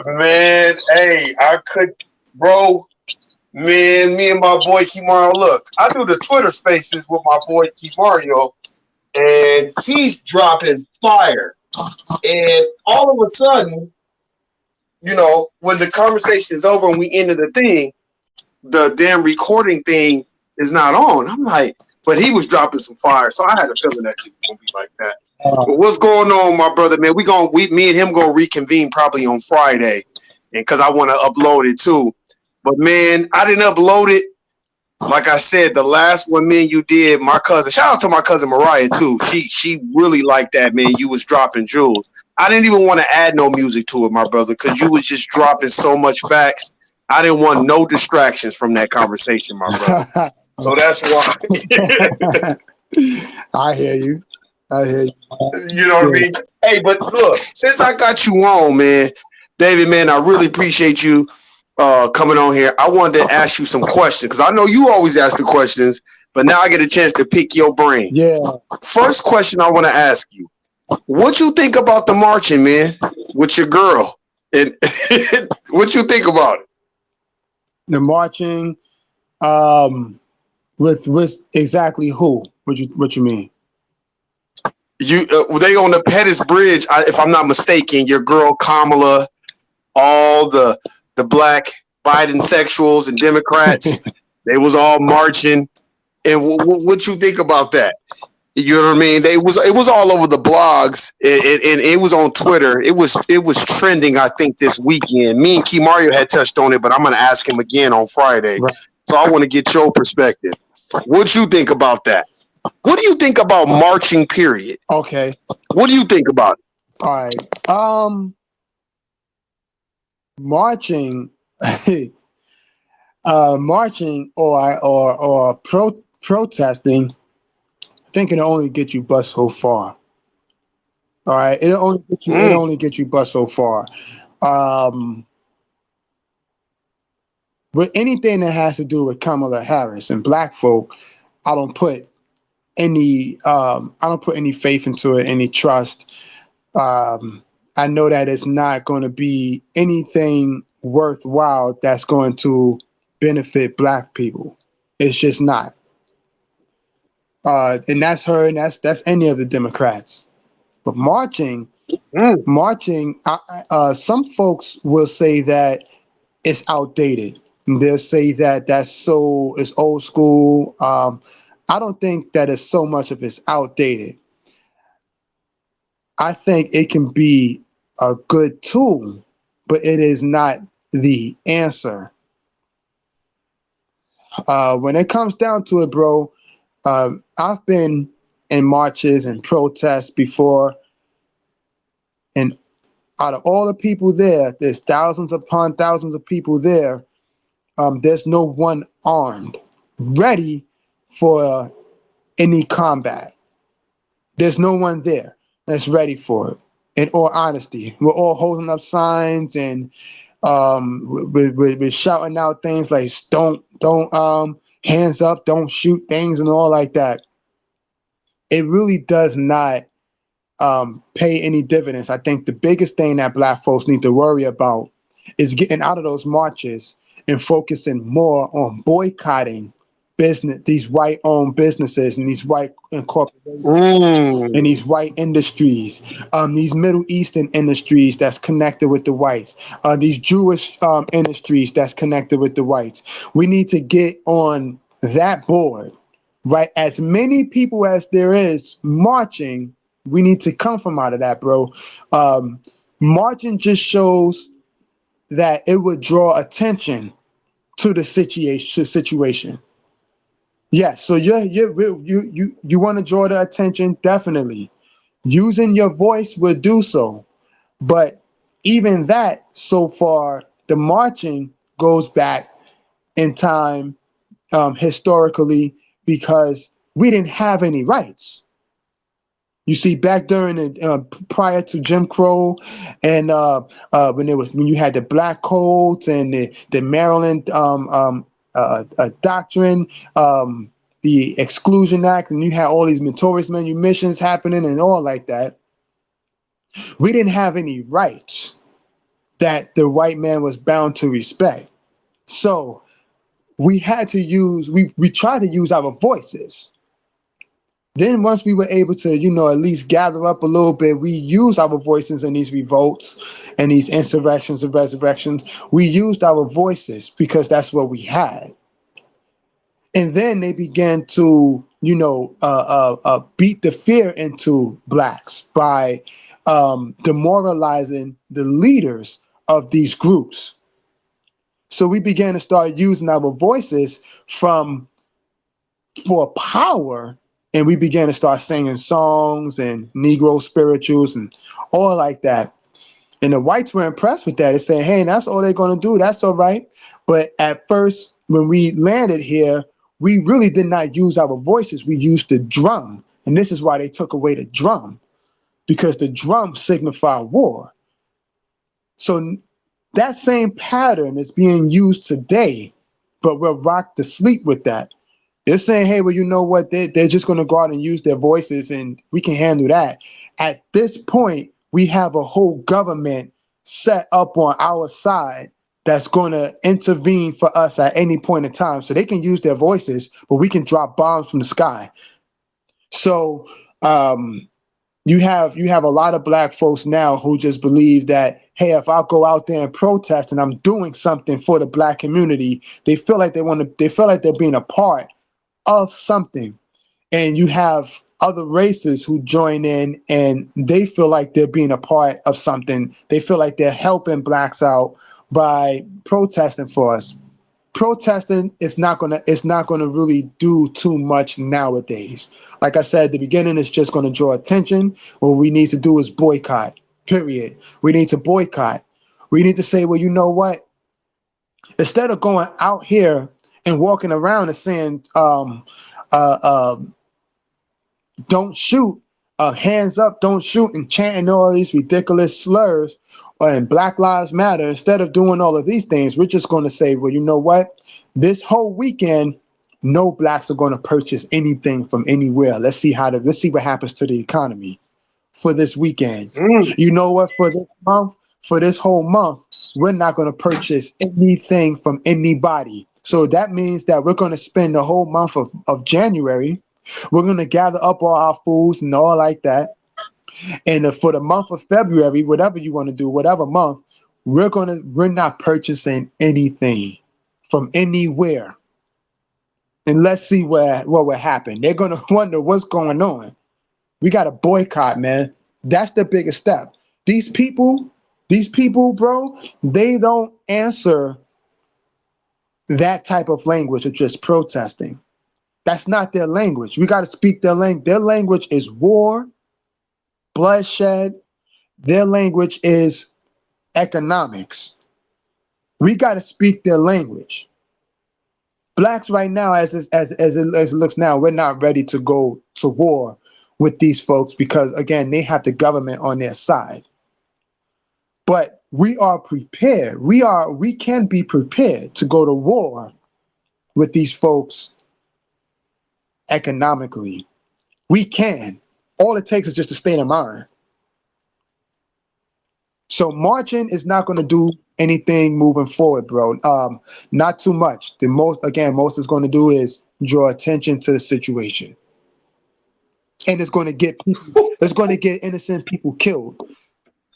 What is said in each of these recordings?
Man, hey, I could, bro. Man, me and my boy Kimario. Look, I do the Twitter Spaces with my boy Kimario, and he's dropping fire. And all of a sudden, when the conversation is over and we ended the thing, the damn recording thing is not on. I'm like, but he was dropping some fire, so I had a feeling that shit was gonna be like that. But what's going on, my brother, man? Me and him gonna reconvene probably on Friday, and because I want to upload it too. But man, I didn't upload it. Like I said, the last one, me and you did. My cousin, shout out to my cousin Mariah too. She really liked that, man. You was dropping jewels. I didn't even want to add no music to it, my brother, because you was just dropping so much facts. I didn't want no distractions from that conversation, my brother. So that's why. I hear you. I hear you. You know what I Yeah. mean? Hey, but look, since I got you on, man, David, man, I really appreciate you coming on here. I wanted to ask you some questions because I know you always ask the questions, but now I get a chance to pick your brain. Yeah. First question I want to ask you: what you think about the marching, man, with your girl? And what you think about it? The marching, um, with exactly who? What you mean? They on the Pettis Bridge, if I'm not mistaken. Your girl Kamala, all the black Biden sexuals and Democrats, they was all marching. And what you think about that? You know what I mean? It was all over the blogs, and it was on Twitter. It was trending. I think this weekend. Me and Key Mario had touched on it, but I'm gonna ask him again on Friday. Right. So I want to get your perspective. What you think about that? What do you think about marching? Period. Okay. What do you think about it? All right. Marching, marching or protesting. I think it'll only get you bust so far. All right. It'll Mm, only get you bust so far. Um, with anything that has to do with Kamala Harris and black folk, I don't put I don't put any faith into it, any trust. Um, I know that it's not going to be anything worthwhile that's going to benefit black people. It's just not. And that's her, and that's any of the Democrats. But mm, marching. Some folks will say that it's outdated. They'll say that it's old school. I don't think that it's so much of it's outdated. I think it can be a good tool, but it is not the answer. When it comes down to it, bro, I've been in marches and protests before, and out of all the people there, there's thousands upon thousands of people there. There's no one armed, ready for any combat. There's no one there that's ready for it. In all honesty, we're all holding up signs and we're shouting out things like don't hands up, don't shoot things and all like that. It really does not pay any dividends. I think the biggest thing that black folks need to worry about is getting out of those marches and focusing more on boycotting these white owned businesses and these white corporations and mm. these white industries, these Middle Eastern industries that's connected with the whites, these Jewish industries that's connected with the whites. We need to get on that board, right? As many people as there is marching, we need to come from out of that, bro. Um, Marching just shows that it would draw attention to the situation. Yes, so you want to draw the attention, definitely. Using your voice will do so. But even that, so far, the marching goes back in time historically because we didn't have any rights. You see, back during the prior to Jim Crow, and when you had the black codes and the Maryland doctrine, the Exclusion Act, and you had all these notorious manumissions happening and all like that. We didn't have any rights. that the white man was bound to respect. So we had to use, we tried to use our voices. Then once we were able to, at least gather up a little bit, we used our voices in these revolts and these insurrections and resurrections. We used our voices because that's what we had. And then they began to, beat the fear into blacks by demoralizing the leaders of these groups. So we began to start using our voices for power, and we began to start singing songs and Negro spirituals and all like that. And the whites were impressed with that. They saying, hey, that's all they're going to do. That's all right. But at first, when we landed here, we really did not use our voices. We used the drum. And this is why they took away the drum, because the drum signified war. So that same pattern is being used today, but we're rocked to sleep with that. They're saying, hey, well, you know what? They're just going to go out and use their voices and we can handle that. At this point, we have a whole government set up on our side that's going to intervene for us at any point in time. So they can use their voices, but we can drop bombs from the sky. So you have a lot of black folks now who just believe that, hey, if I go out there and protest and I'm doing something for the black community, they feel like they feel like they're being a part of something. And you have other races who join in and they feel like they're being a part of something. They feel like they're helping blacks out by protesting for us. Protesting is not gonna really do too much nowadays. Like I said at the beginning, it's just gonna draw attention. What we need to do is boycott. Period. We need to boycott. We need to say, well, you know what? Instead of going out here and walking around and saying, don't shoot, hands up, don't shoot, and chanting all these ridiculous slurs, and Black Lives Matter, instead of doing all of these things, we're just going to say, well, you know what? This whole weekend, no blacks are going to purchase anything from anywhere. Let's see what happens to the economy for this weekend. You know what? For this whole month, we're not going to purchase anything from anybody. So that means that we're going to spend the whole month of January. We're going to gather up all our foods and all like that. And for the month of February, whatever you want to do, whatever month, we're not purchasing anything from anywhere. And let's see what will happen. They're going to wonder what's going on. We got to boycott, man. That's the biggest step. These people, bro, they don't answer that type of language of just protesting. That's not their language. We got to speak their language. Their language is war, bloodshed. Their language is economics. We got to speak their language. Blacks right now, as it looks now, we're not ready to go to war with these folks because, again, they have the government on their side. But we are prepared. We can be prepared to go to war with these folks economically. We can. All it takes is just a state of mind. So marching is not going to do anything moving forward, bro. Not too much. Most it's going to do is draw attention to the situation, and it's going to get innocent people killed.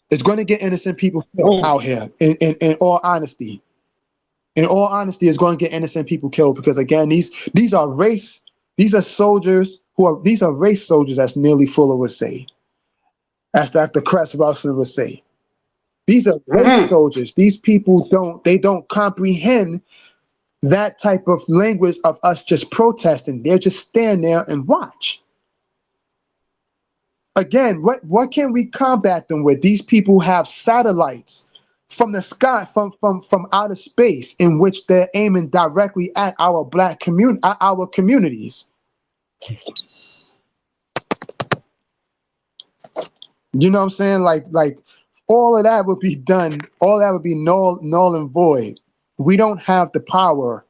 It's going to get innocent people killed out here. In all honesty, it's going to get innocent people killed because again, these are race soldiers these are race soldiers, as Neely Fuller would say, as Dr. Cress Russell would say. These are race soldiers. These people don't comprehend that type of language of us just protesting. They'll just stand there and watch. Again, what can we combat them with? These people have satellites from the sky, from outer space, in which they're aiming directly at our black our communities. You know what I'm saying? Like all of that would be done. All that would be null and void. We don't have the power,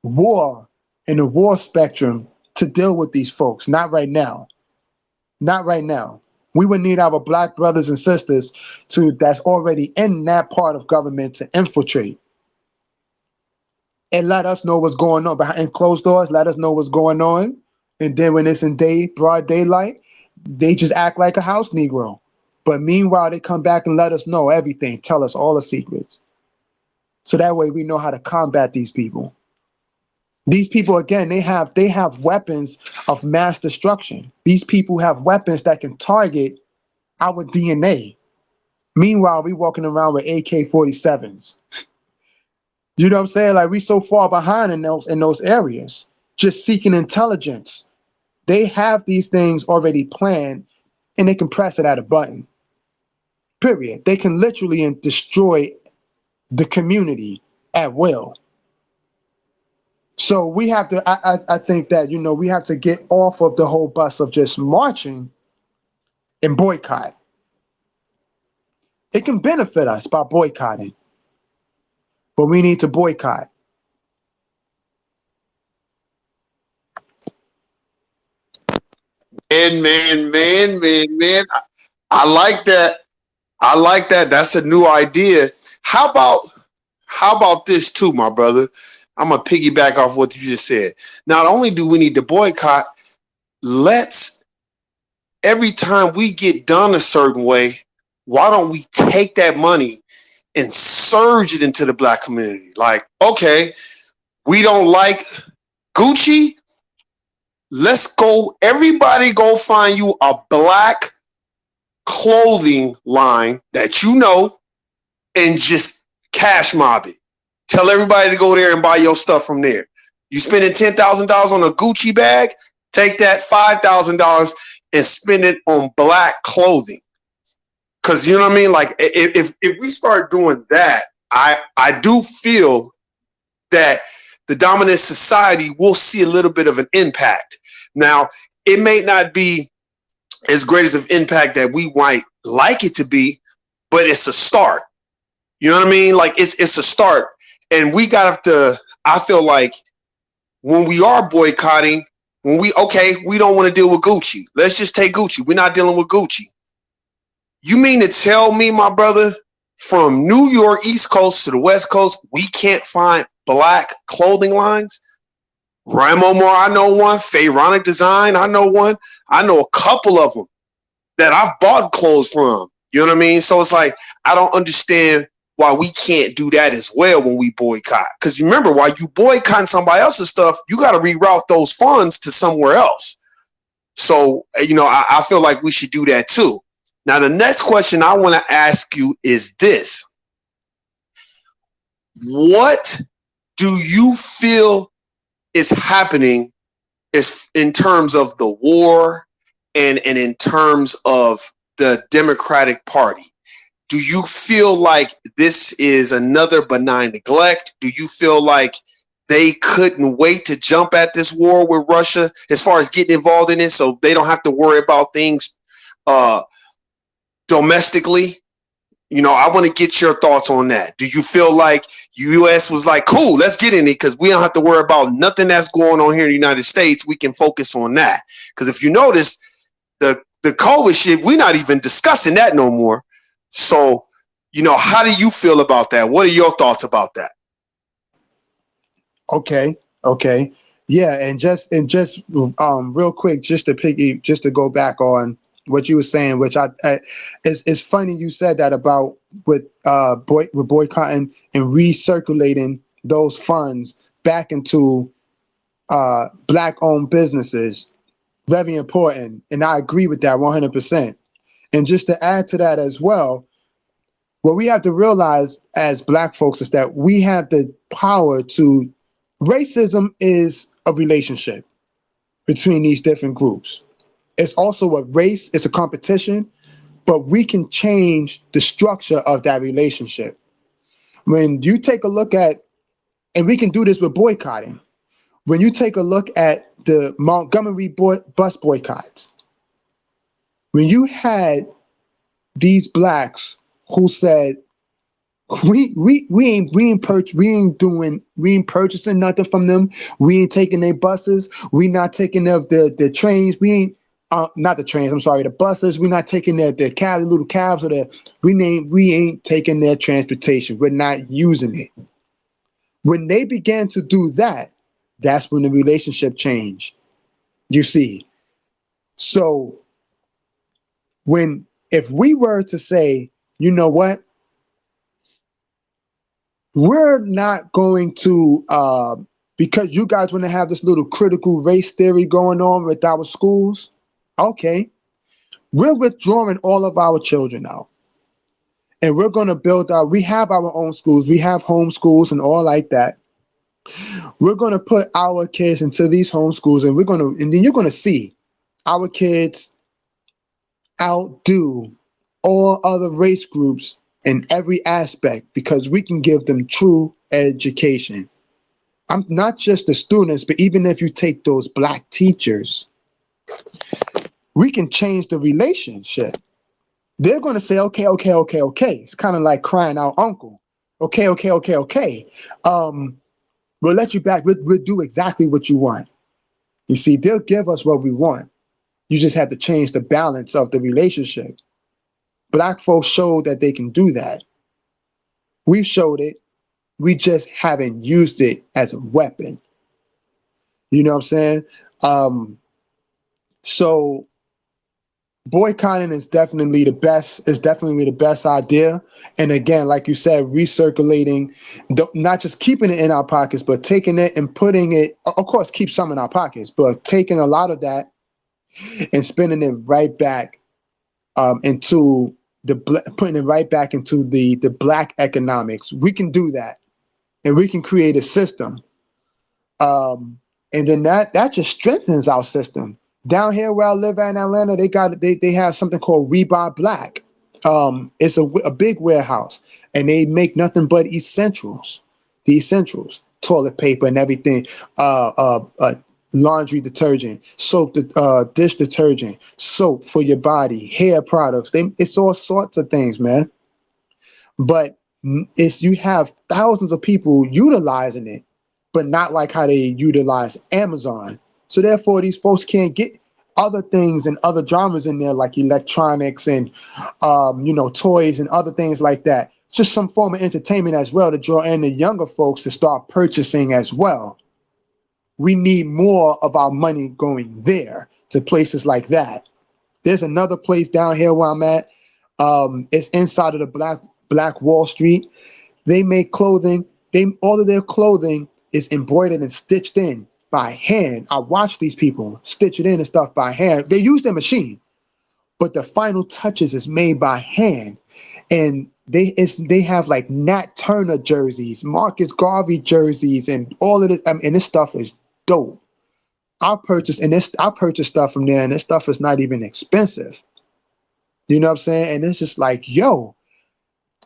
war, in the war spectrum to deal with these folks. Not right now. Not right now. We would need our black brothers and sisters that's already in that part of government to infiltrate and let us know what's going on behind closed doors. Let us know what's going on, and then when it's in broad daylight, they just act like a house Negro. But meanwhile, they come back and let us know everything, tell us all the secrets, so that way we know how to combat these people. These people, again, they have weapons of mass destruction. These people have weapons that can target our DNA. Meanwhile, we walking around with AK-47s. You know what I'm saying? Like, we so far behind in those areas, just seeking intelligence. They have these things already planned, and they can press it at a button. Period. They can literally destroy the community at will. So we have to, I think that, we have to get off of the whole bus of just marching and boycott. It can benefit us by boycotting, but we need to boycott. Man. I like that. I like that. That's a new idea. How about this too, my brother? I'm gonna piggyback off what you just said. Not only do we need to boycott, let's every time we get done a certain way, why don't we take that money and surge it into the black community? Like, okay, we don't like Gucci. Let's go, everybody go find you a black clothing line that you know and just cash mob it. Tell everybody to go there and buy your stuff from there. You spending $10,000 on a Gucci bag, take that $5,000 and spend it on black clothing. Because you know what I mean? Like, if we start doing that, I do feel that the dominant society will see a little bit of an impact. Now, it may not be as great as an impact that we might like it to be, but it's a start. You know what I mean? Like, it's a start. And we got to, I feel like when we are boycotting, we don't want to deal with Gucci. Let's just take Gucci. We're not dealing with Gucci. You mean to tell me, my brother, from New York, East Coast to the West Coast, we can't find black clothing lines? Ramo Moore, I know one. Pharaonic Design, I know one. I know a couple of them that I've bought clothes from. You know what I mean? So it's like, I don't understand why we can't do that as well when we boycott. Because remember, while you boycott somebody else's stuff, you got to reroute those funds to somewhere else. So, I feel like we should do that too. Now, the next question I want to ask you is this. What do you feel is happening is in terms of the war and in terms of the Democratic Party? Do you feel like this is another benign neglect? Do you feel like they couldn't wait to jump at this war with Russia as far as getting involved in it so they don't have to worry about things domestically? I want to get your thoughts on that. Do you feel like U.S. was like, cool, let's get in it because we don't have to worry about nothing that's going on here in the United States. We can focus on that. Because if you notice, the COVID shit, we're not even discussing that no more. So, how do you feel about that? What are your thoughts about that? Okay. Yeah, and just real quick, just to go back on what you were saying, which it's funny you said that about with boycotting and recirculating those funds back into black-owned businesses. Very important, and I agree with that 100%. And just to add to that as well, what we have to realize as black folks is that we have the power to. Racism is a relationship between these different groups. It's also a race, it's a competition, but we can change the structure of that relationship. When you take a look at, and we can do this with boycotting, when you take a look at the Montgomery bus boycotts, when you had these blacks who said, we ain't purchasing nothing from them. We ain't taking their buses. We not taking the trains. We ain't. not the trains, I'm sorry, the buses. We're not taking their cabs, little cabs, or we ain't taking their transportation. We're not using it. When they began to do that, that's when the relationship changed. You see. So if we were to say, you know what, we're not going to because you guys want to have this little critical race theory going on with our schools, okay, we're withdrawing all of our children out. And we're going to we have our own schools, we have home schools and all like that. We're going to put our kids into these home schools, and then you're going to see our kids outdo all other race groups in every aspect because we can give them true education. I'm not just the students, but even if you take those black teachers, we can change the relationship. They're going to say, okay, okay, okay, okay. It's kind of like crying out uncle. Okay, okay, okay, okay. We'll let you back. We'll do exactly what you want. You see, they'll give us what we want. You just have to change the balance of the relationship. Black folks showed that they can do that. We've showed it. We just haven't used it as a weapon. You know what I'm saying? So boycotting is definitely the best idea. And again, like you said, recirculating, not just keeping it in our pockets, but taking it and putting it, of course, keep some in our pockets, but taking a lot of that and spending it right back into putting it right back into the black economics. We can do that, and we can create a system. And then that just strengthens our system. Down here where I live at in Atlanta, they have something called We Buy Black. It's a big warehouse, and they make nothing but essentials. The essentials, toilet paper and everything, laundry detergent, soap, dish detergent, soap for your body, hair products. It's all sorts of things, man. But you have thousands of people utilizing it, but not like how they utilize Amazon. So therefore, these folks can't get other things and other genres in there, like electronics and toys and other things like that. It's just some form of entertainment as well to draw in the younger folks to start purchasing as well. We need more of our money going there to places like that. There's another place down here where I'm at. It's inside of the Black Wall Street. They make clothing. All of their clothing is embroidered and stitched in by hand. I watch these people stitch it in and stuff by hand. They use their machine, but the final touches is made by hand. And they have like Nat Turner jerseys, Marcus Garvey jerseys, and all of this. And this stuff is dope. I purchase stuff from there, and this stuff is not even expensive. You know what I'm saying? And it's just like, yo,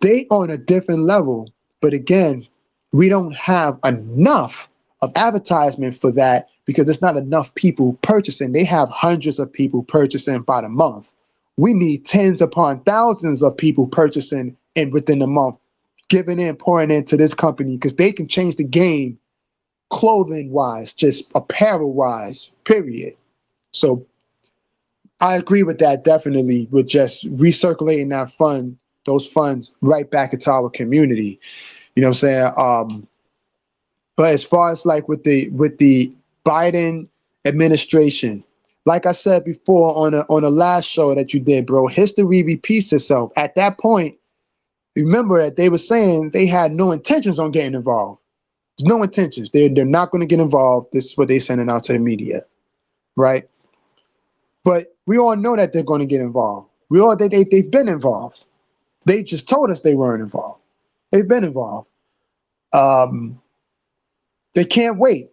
they on a different level. But again, we don't have enough of advertisement for that because it's not enough people purchasing. They have hundreds of people purchasing by the month. We need tens upon thousands of people purchasing within a month, pouring into this company because they can change the game clothing wise, just apparel wise, period. So I agree with that definitely, with just recirculating those funds right back into our community. You know what I'm saying? But as far as like with the Biden administration, like I said before on a last show that you did, bro, history repeats itself. At that point, remember that they were saying they had no intentions on getting involved. There's no intentions. They're not going to get involved. This is what they're sending out to the media, right? But we all know that they're going to get involved. They've been involved. They just told us they weren't involved. They've been involved. They can't wait,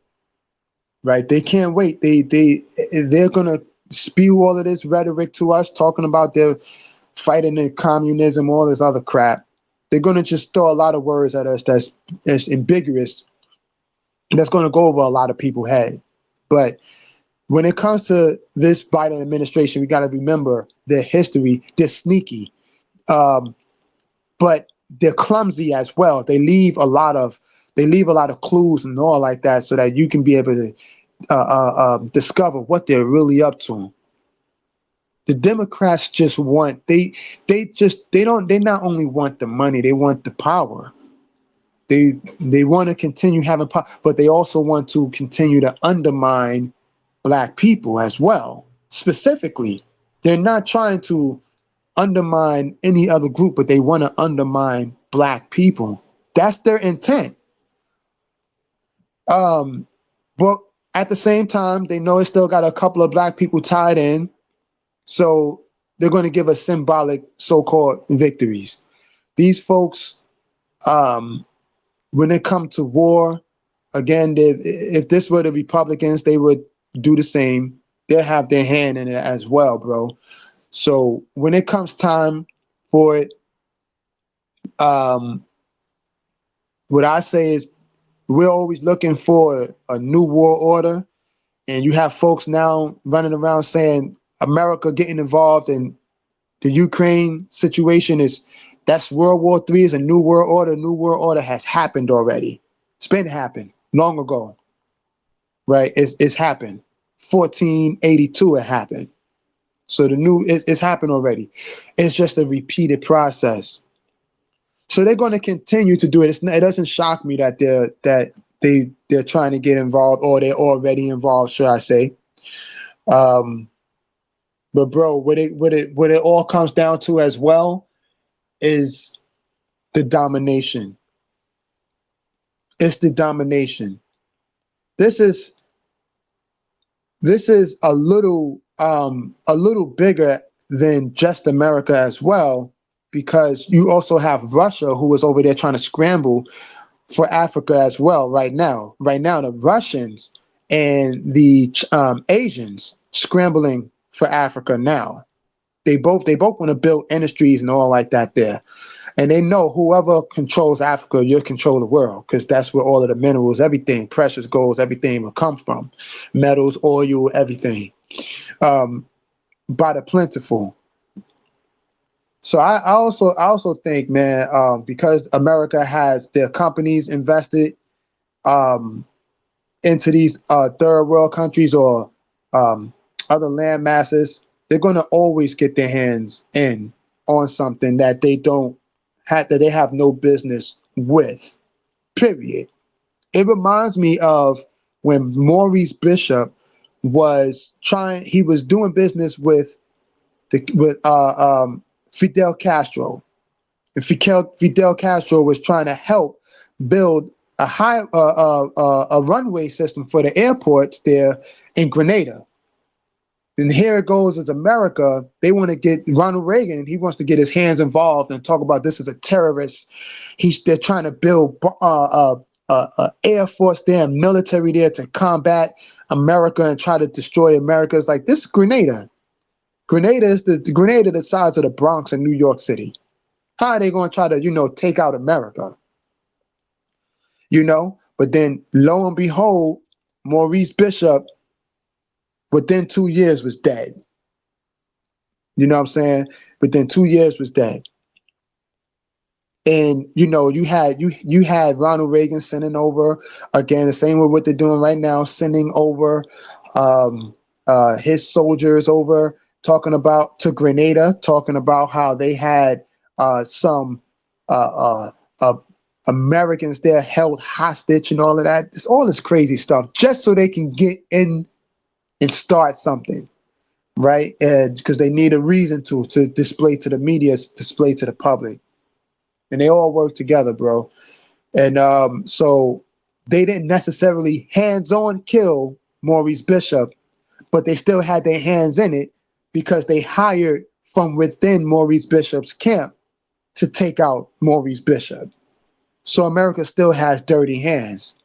right? They can't wait. They're gonna spew all of this rhetoric to us, talking about their fighting in communism, all this other crap. They're gonna just throw a lot of words at us that's ambiguous. That's gonna go over a lot of people's head. But when it comes to this Biden administration, we got to remember their history. They're sneaky, but they're clumsy as well. They leave a lot of clues and all like that, so that you can be able to discover what they're really up to. The Democrats just want they not only want the money, they want the power. They want to continue having power, but they also want to continue to undermine black people as well. Specifically, they're not trying to undermine any other group, but they want to undermine black people. That's their intent. But at the same time, they know it's still got a couple of black people tied in, so they're going to give us symbolic so-called victories. These folks, when it comes to war, again, if this were the Republicans, they would do the same. They'll have their hand in it as well, bro. So when it comes time for it, what I say is we're always looking for a new world order, and you have folks now running around saying America getting involved in the Ukraine situation that's World War III is a new world order. New world order has happened already. It's been happened long ago, right? It's happened. 1482 it happened. So it's happened already. It's just a repeated process. So they're going to continue to do it. It doesn't shock me that they're trying to get involved, or they're already involved, should I say? But bro, what it all comes down to as well is the domination. It's the domination. This is a little bigger than just America as well, because you also have Russia, who is over there trying to scramble for Africa as well right now. Right now, the Russians and the Asians scrambling for Africa now. They both want to build industries and all like that there. And they know whoever controls Africa, you'll control the world, because that's where all of the minerals, everything, precious golds, everything will come from. Metals, oil, everything. By the plentiful. So I also think, man, because America has their companies invested into these third world countries or other land masses, they're going to always get their hands in on something that they have no business with. Period. It reminds me of when Maurice Bishop he was doing business with Fidel Castro. And Fidel Castro was trying to help build a runway system for the airports there in Grenada. And here it goes, as America, they want to get Ronald Reagan, he wants to get his hands involved and talk about this as a terrorist. They're trying to build Air Force there, military there to combat America and try to destroy America. It's like, this is Grenada. Grenada is the size of the Bronx in New York City. How are they going to try to, take out America? But then lo and behold, Maurice Bishop, within 2 years, was dead. You know what I'm saying? Within 2 years was dead. And you had Ronald Reagan sending over, again, the same way what they're doing right now, sending over his soldiers over, talking about to Grenada, talking about how they had some Americans there held hostage and all of that. It's all this crazy stuff, just so they can get in and start something, right? Because they need a reason to display to the media, display to the public. And they all work together, bro. And so they didn't necessarily hands-on kill Maurice Bishop, but they still had their hands in it because they hired from within Maurice Bishop's camp to take out Maurice Bishop. So America still has dirty hands.